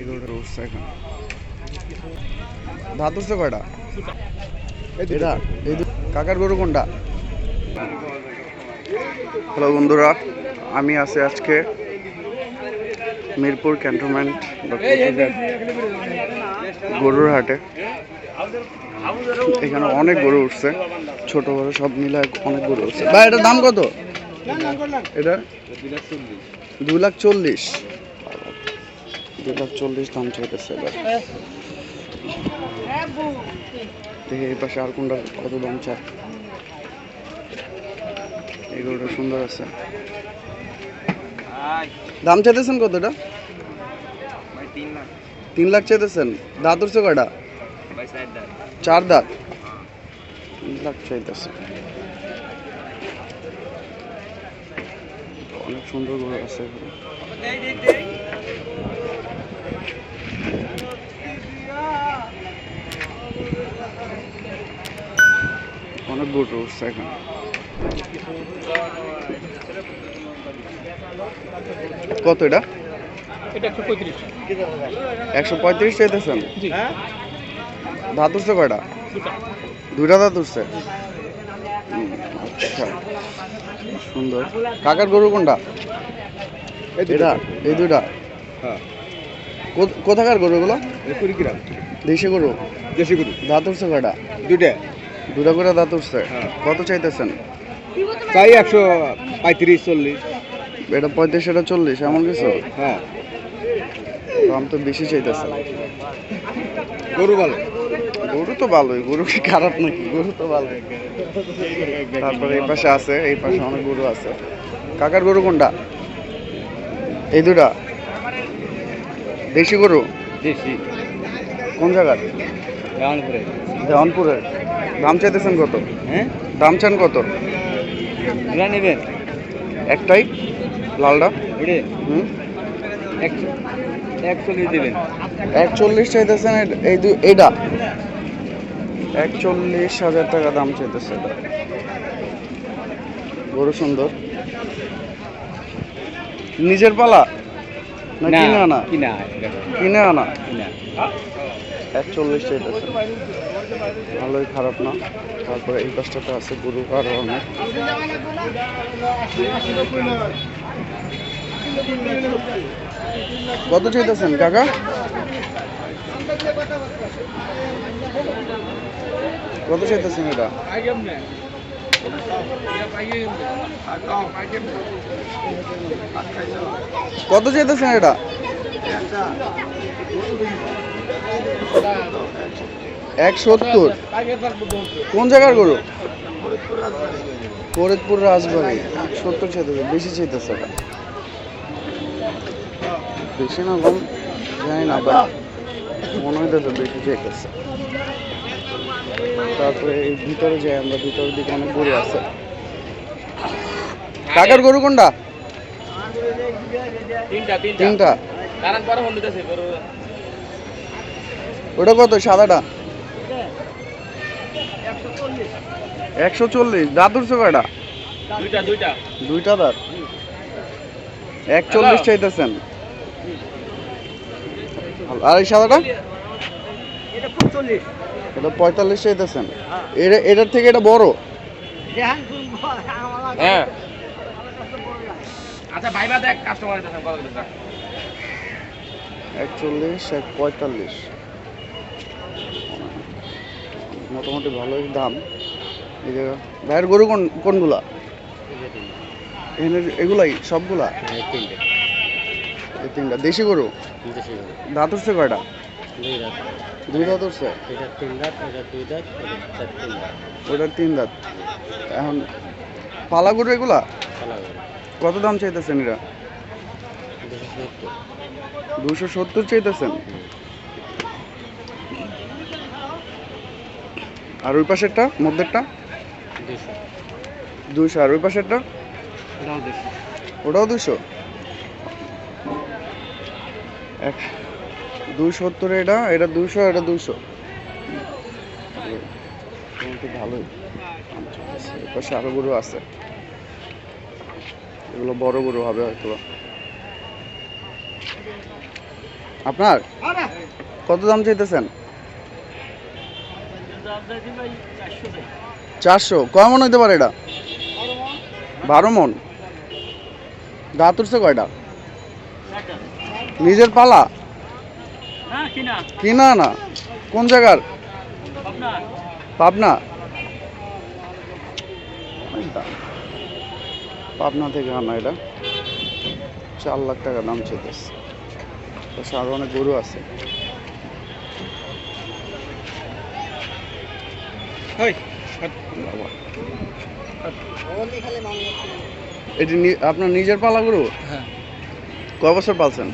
এগুলোটা উঠছে এখন ধাত উঠছে কয়টা এটা এই কাকার গরু কোনটা? হ্যালো বন্ধুরা, আমি আছি আজকে মিরপুর ক্যান্টনমেন্ট গরুর হাটে। এখানে অনেক গরু উঠছে, ছোট বড় সব মিলে অনেক গরু উঠছে। ভাই এটার দাম কত? এটা 2,40,000। 2,40,000 দাম চাইতেছে। এবার দেখি এই পাশে আর কোনটা কত দাম চায়। এই গরুটা সুন্দর আছে। দাম চাইতেছেন কতটা? 3 লাখ চাইতেছেন। দাঁত উঠছে কয়টা? 4 দাঁত। 3 লাখ চাইতেছে। অনেক সুন্দর গরু আছে। অনেক গরু উঠছে এখানে। কত এটা? 135 চাইতেছেন। দাঁত উঠছে কয়টা? 2টা দাঁত উঠছে। আচ্ছা, সুন্দর। কাকার গরু কোনটা? এটা এই দুইটা। কোথাকার গরুগুলো? দেশি গরু। দাঁত উঠছে কয়টা? 2টা করে দাঁত উঠছে। কত চাইতেছেন? তাই 135-40। এটা 35, এটা 40, এমন কিছু? হ্যাঁ, দাম তো বেশি চাইতেছে। গরু ভালো। গরু তো ভালোই, গরু কি খারাপ নাকি? গরু তো ভালো। তারপরে এই পাশে আছে, এই পাশে অনেক গরু আছে। কাকার গরু কোনটা? এই দুটা দেশি গরু। দেশি। কোন জায়গার? দেওয়ানপুরের। দাম চাইতেছেন কত? হ্যাঁ, দাম চান কত? নেবেন একটাই লালটা? হুম, 140 দেবেন। 140 চাইতেছেন। এইটা 41,000 টাকা দাম চাইতেছে। গরু সুন্দর। নিজের পালা না কিনে আনা? কিনে আনা। 41 চাইতেছে, ভালোই, খারাপ না। তারপরে এই পাশটাতে আছে গরু আরো অনেক। কত চাইতেছেন কাকা? কত চাইতেছেন এটা? কত চাইতেছেন এটা? 170। কোন জায়গার গরু? ফরিদপুর রাজবাড়ি। 170 চাইতেছে, বেশি চাইতেছে। এটা বেশি না কম জানি না, মনে হইতেছে বেশি চাইতেছে। তারপরে এই ভিতরে যাই আমরা, ভিতরের দিকে অনেক গরু আছে। কাকার গরু কোনটা? তিনটা। ওটা কত সাদাটা? 140। দাঁত উঠছে কয়টা? 2টা দাঁত। 140 চাইতেছেন। আর এই সাদাটা? এটা 45 চাইতেছেন। এটার থেকে এটা বড়। হ্যাঁ, আচ্ছা ভাইবা দেখ কাস্টমার 41, 45 মোটামুটি ভালোই দাম। এই যে ভাইয়ের গরু কোনগুলা? এগুলাই সবগুলা? এই 3টা দেশি গরু। দাঁত উঠছে কয়টা? 2 দাঁত উঠছে। ওটার 3 দাঁত। এখন পালা গরু এগুলা? কত দাম চাইতেছেন এরা? 270 চাইতেছেন। আর ওই পাশেরটা মধ্যেরটা? 200। আর ওই পাশেরটা? ওটাও 200। 270 এটা 200, এটা 200। ভালোই। এর পাশে আরো গরু আছে, এগুলো বড় গরু হবে হয়তো। আপনার কত দাম চাইতেছেন? 400। কয় মন হইতে পারে এটা? 12 মন। দাঁত উঠছে কয়টা? নিজের পালা কিনা না? কোন জায়গার? পাবনা। পাবনা থেকে আনা এটা। 4 লাখ টাকা দাম চাইতেছে। আরো অনেক গরু আছে। এটি আপনার নিজের পালা গরু? হ্যাঁ। কয় বছর পালছেন?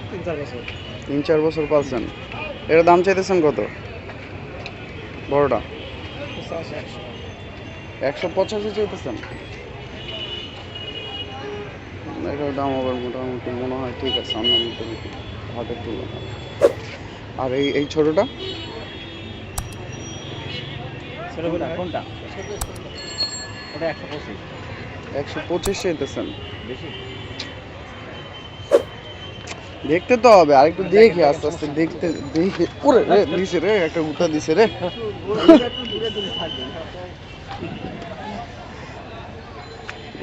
3-4 বছর। 3-4 বছর পালছেন। এর দাম চাইতেছেন কত? বড়টা 185 চাইতেছেন। এটার দাম আবার মোটামুটি মনে হয় ঠিক আছে, অন্য মোটামুটি হাতের তুলনা। আর এই ছোটটা? কোনটা? ওটা 125। 125 চাইতেছেন। দেখতে তো হবে, আরেকটু দেখি আস্তে আস্তে দেখতে দেখে। ওরে রে দিছে রে, একটা উঠা দিছে রে।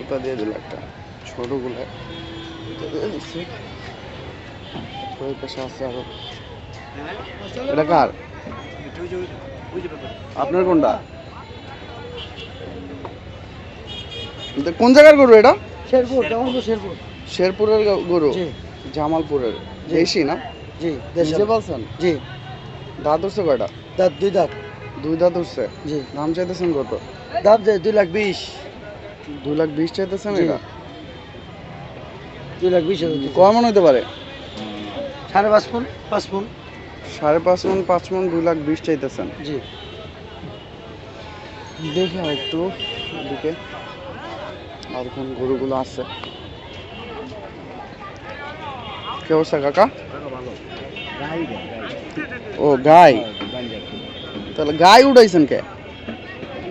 উঠা দিয়ে দিল একটা ছোটগুলো। উঠা দিয়ে দিচ্ছে। ওই পাশে আছে আরো। এটা কার? আপনার কোনটা? কোন জায়গার গরু এটা? শেরপুর, শেরপুর। শেরপুরের গরু? জি। জামালপুরের। জি। দেশি না? জি, নিজে পালছেন? জি। দাঁত উঠছে কয়টা? দাঁত 2 দাঁত। 2 দাঁত উঠছে। জি। দাম চাইতেছেন কত? দাম যে 2,20,000। 2,20,000 চাইতেছেন জি। এটা? 2,20,000। কয় মন হইতে পারে? 5.5 মণ, 5 মণ। 5.5 মন, 5 মন, 2,20,000 চাইতেছেন। জি। দেখি আর একটু এদিকে আর কোন গরুগুলো আছে। কি অবস্থা কাকা? ও গাই, তাহলে গাই উঠাইছেন কে?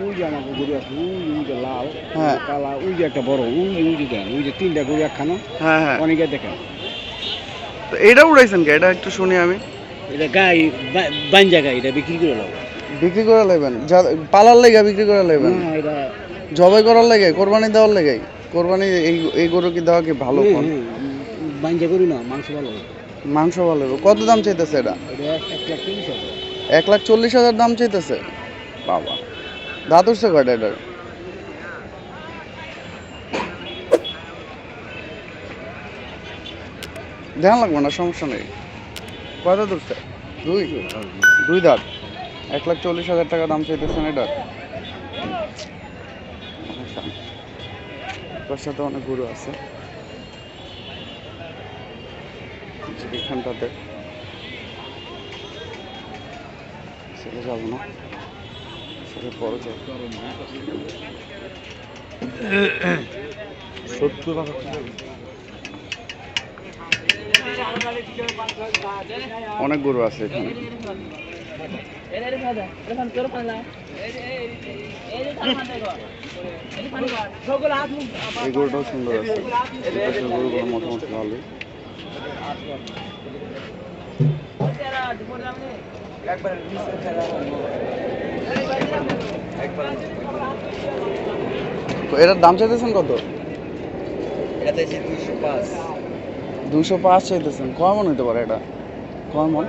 ওই যে আমাকে গরু আছে, ওই যে লাল, হ্যাঁ। কালা, ওই যে একটা বড়, ওই যে দেন, ওই যে 3টা গরু একখানা, হ্যাঁ হ্যাঁ। অনেকে দেখেন। তো এটা উঠাইছেন কে? এটা একটু শুনি আমি। এটা গাই বান জায়গায় এটা বিক্রি করে দেবো। বিক্রি করে লাইবেন? পালার লেগে বিক্রি করে লাইবেন? না এটা জবাই করার লেগে, কোরবানি দেওয়ার লেগে? কোরবানি এই গরু কি দেওয়া কি ভালো? কোন বাঞ্জা করি না, মাংস ভালো। মাংস ভালো হবে। কত দাম চাইতেছে এটা? এটা 1,40,000। 1,40,000 দাম চাইতেছে। বাবা, দাঁত উঠছে কয়টা এটার? ধ্যান লাগবে না, সমস্যা নেই। কয় দাঁত উঠছে? 2 দাঁত। 1,40,000 টাকা দাম চাইতেছেন এটার। তার সাথে অনেক গরু আছে এখানটাতে। সেটা যাবো না, সেটা পরে যাবো। 70 অনেক গরু আছে এখানে। এই গরুটাও সুন্দর আছে। গরুগুলো মোটামুটি ভালোই। এটার দাম চাইতেছেন কত? এটা চাইছি 205। 205 চাইতেছেন। কয় মন হইতে পারে এটা? কয় মন?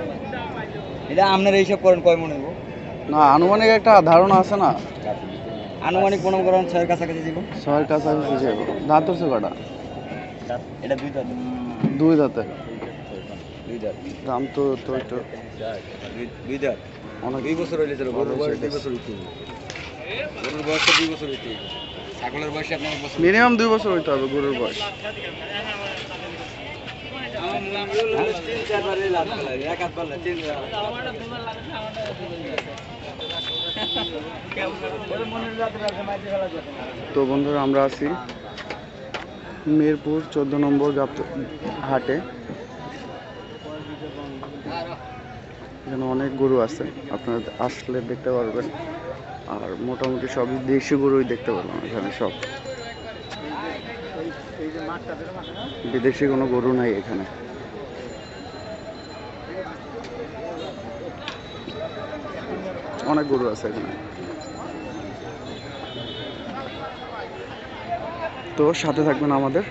এটা আপনারা এইসব করেন কয় মনে হইব? না, আনুমানিক একটা ধারণা আছে না? আনুমানিক মনে করেন 6 কাছাকাছি দিব। 6 কাছাকাছি যাইব। দাঁত হচ্ছে কয়টা? এটা 2 দাঁত। 2 দাঁতে। 2 দাঁত। দাম তো একটু 2 দাঁত। অনেক 2 বছর হইলে চলো, গরুর বয়স 2 বছর হইতে হবে। গরুর বয়স 2 বছর হইতে হবে। ছাগলের বয়স আপনার 1 বছর। মিনিমাম 2 বছর হইতে হবে গরুর বয়স। তো বন্ধুরা, আমরা আছি মিরপুর 14 নম্বর হাটে। এখানে অনেক গরু আছে, আপনারা আসলে দেখতে পারবেন। আর মোটামুটি সবই দেশি গরুই দেখতে পারলাম এখানে সব। বিদেশি কোনো গরু নাই এখানে। অনেক গরু আছে এখানে। তো সাথে থাকবেন আমাদের।